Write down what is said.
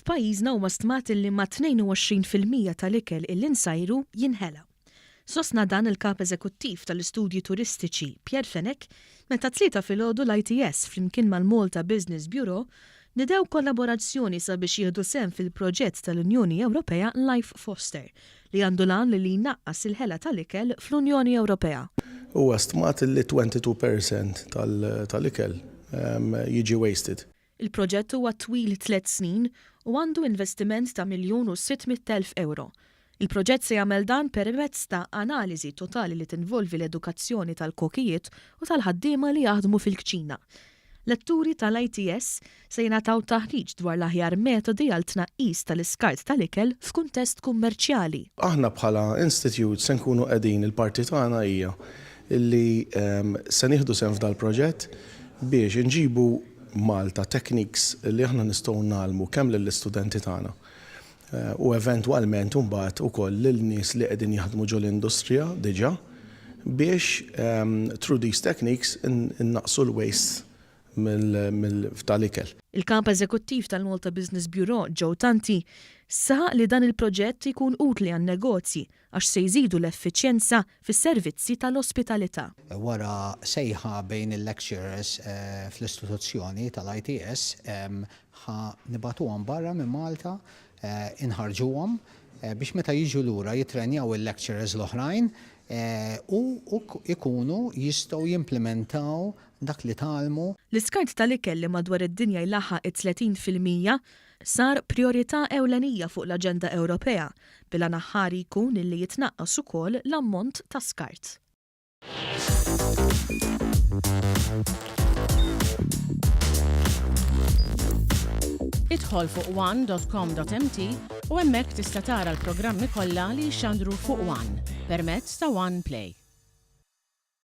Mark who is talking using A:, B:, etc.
A: f'pajjiżna huma stmati li ma' 22% tal-ikel illi nsajru jinħela. Sostna dan il-kap eżekuttiv tal-Istudji Turistiċi Pierre Fenek meta tlieta filgħodu l-ITS flimkien mal-Malta Business Bureau nidew kollaborazzjoni sabiex jieħdu sehem fil-proġett tal-Unjoni Ewropea LIFE FOSTER li għandu l-għan li jnaqqas il-ħela tal-ikel fl-Unjoni Ewropea.
B: Huwa stmat li 22% tal-ikel jiġi wasted.
A: Il-proġett huwa twil 3 snin u għandu investiment ta' €1,600,000. Il-proġett se jagħmel dan permezz ta' analiżi totali li tinvolvi l-edukazzjoni tal-kokijiet u tal-ħaddiema li jaħdmu fil-kċina. Letturi tal-ITS se jingħataw taħriġ dwar l-aħjar metodi għal tnaqqis tal-iskart tal-ikel f'kuntest kummerċjali.
B: Aħna bħala institute se nkunu qegħdin il-parti tagħna hija illi se nieħdu sehem f'dal-proġett biex inġibu Malta techniques li aħna nistgħu nagħmlu kemm lill-istudenti tagħna u eventwalment imbagħad ukoll lil-nies li qegħdin jaħdmu ġol industrija diġà biex through these techniques innaqsu l-waste tal-ikel.
A: Il-kamp eżekuttiv tal-Malta Business Bureau Joe Tanti saħaq li dan il-proġett ikun utli għan-negozji għax se jżidu l-effiċjenza fis-servizzi tal-ospitalità.
C: Wara sejħa bejn il-lecturers fl-istituzzjoni tal-ITS nibatuhom barra minn Malta, inħarġuhom biex meta jiġu lura jitrenjaw il-lecturers l-oħrajn u ikunu jistgħu jimplementaw dak li talmu.
A: L-iskart tal-ikel li madwar id-dinja jlaħħaq 30% sar priorità ewlenija fuq l-aġenda Ewropea bila naħħari jkun illi jitnaqqas ukoll l-ammont ta' skart.
D: Idħol fuq għan.com.mt u hemmhekk tista' tara l-programmi kollha li jxandru fuq għan permezz ta' One Play.